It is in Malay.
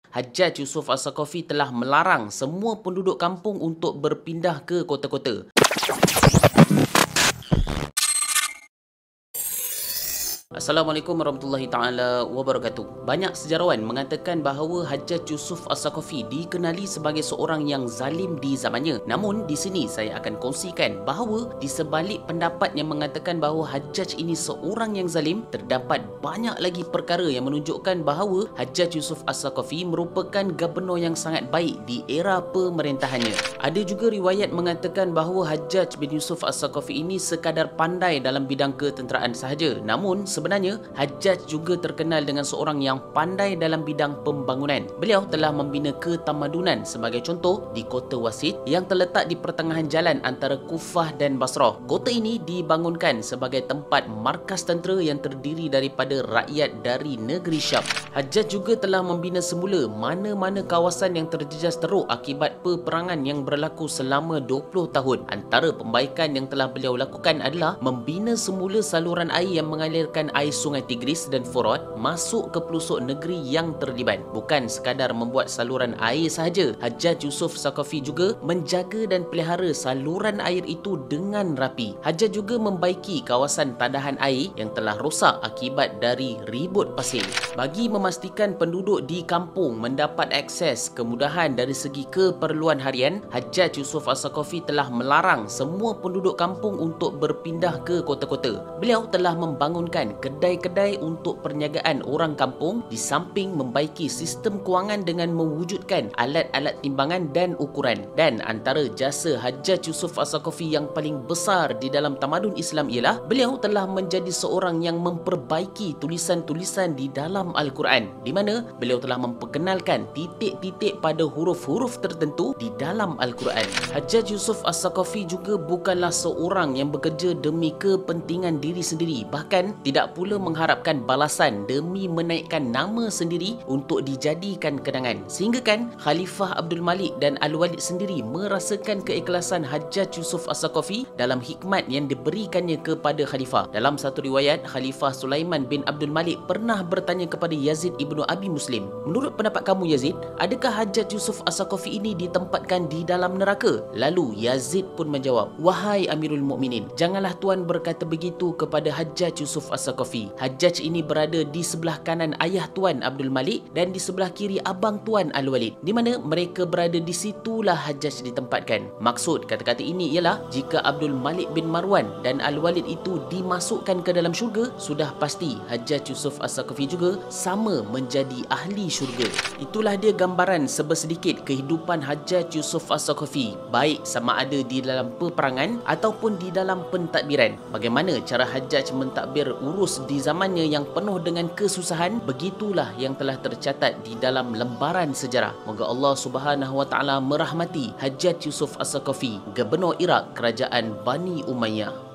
Hajjaj Yusuf As-Saqafi telah melarang semua penduduk kampung untuk berpindah ke kota-kota. Assalamualaikum warahmatullahi taala wabarakatuh. Banyak sejarawan mengatakan bahawa Hajjaj Yusuf As-Saqafi dikenali sebagai seorang yang zalim di zamannya. Namun di sini saya akan kongsikan bahawa di sebalik pendapat yang mengatakan bahawa Hajjaj ini seorang yang zalim, terdapat banyak lagi perkara yang menunjukkan bahawa Hajjaj Yusuf As-Saqafi merupakan gubernur yang sangat baik di era pemerintahannya. Ada juga riwayat mengatakan bahawa Hajjaj bin Yusuf As-Saqafi ini sekadar pandai dalam bidang ketenteraan sahaja. Namun sebenarnya Hajjaj juga terkenal dengan seorang yang pandai dalam bidang pembangunan. Beliau telah membina ketamadunan, sebagai contoh di kota Wasit yang terletak di pertengahan jalan antara Kufah dan Basrah. Kota ini dibangunkan sebagai tempat markas tentera yang terdiri daripada rakyat dari negeri Syam. Hajjaj juga telah membina semula mana-mana kawasan yang terjejas teruk akibat peperangan yang berlaku selama 20 tahun. Antara pembaikan yang telah beliau lakukan adalah membina semula saluran air yang mengalirkan air sungai Tigris dan Furat masuk ke pelosok negeri yang terlibat. Bukan sekadar membuat saluran air sahaja, Hajjaj Yusuf As-Saqafi juga menjaga dan pelihara saluran air itu dengan rapi. Hajjaj juga membaiki kawasan tadahan air yang telah rosak akibat dari ribut pasir. Bagi memastikan penduduk di kampung mendapat akses kemudahan dari segi keperluan harian, Hajjaj Yusuf As-Saqafi telah melarang semua penduduk kampung untuk berpindah ke kota-kota. Beliau telah membangunkan kedai-kedai untuk perniagaan orang kampung, di samping membaiki sistem kewangan dengan mewujudkan alat-alat timbangan dan ukuran. Dan antara jasa Hajjaj Yusuf As-Saqafi yang paling besar di dalam tamadun Islam ialah beliau telah menjadi seorang yang memperbaiki tulisan-tulisan di dalam Al-Quran, di mana beliau telah memperkenalkan titik-titik pada huruf-huruf tertentu di dalam Al-Quran. Hajjaj Yusuf As-Saqafi juga bukanlah seorang yang bekerja demi kepentingan diri sendiri, bahkan tidak pula mengharapkan balasan demi menaikkan nama sendiri untuk dijadikan kenangan. Sehingga kan Khalifah Abdul Malik dan Al-Walid sendiri merasakan keikhlasan Hajjaj Yusuf As-Saqafi dalam hikmat yang diberikannya kepada Khalifah. Dalam satu riwayat, Khalifah Sulaiman bin Abdul Malik pernah bertanya kepada Yazid ibnu Abi Muslim, "Menurut pendapat kamu Yazid, adakah Hajjaj Yusuf As-Saqafi ini ditempatkan di dalam neraka?" Lalu Yazid pun menjawab, "Wahai Amirul Mukminin, janganlah Tuan berkata begitu kepada Hajjaj Yusuf As-Saqafi. Hajjaj ini berada di sebelah kanan ayah Tuan Abdul Malik dan di sebelah kiri abang Tuan Al-Walid, di mana mereka berada di situlah Hajjaj ditempatkan." Maksud kata-kata ini ialah jika Abdul Malik bin Marwan dan Al-Walid itu dimasukkan ke dalam syurga, sudah pasti Hajjaj Yusuf As-Saqafi juga sama menjadi ahli syurga. Itulah dia gambaran sebersedikit kehidupan Hajjaj Yusuf As-Saqafi, baik sama ada di dalam peperangan ataupun di dalam pentadbiran. Bagaimana cara Hajjaj mentadbir urus di zamannya yang penuh dengan kesusahan, begitulah yang telah tercatat di dalam lembaran sejarah. Moga Allah Subhanahu Wa Taala merahmati Hajjaj Yusuf As-Saqafi, gubernur Iraq kerajaan Bani Umayyah.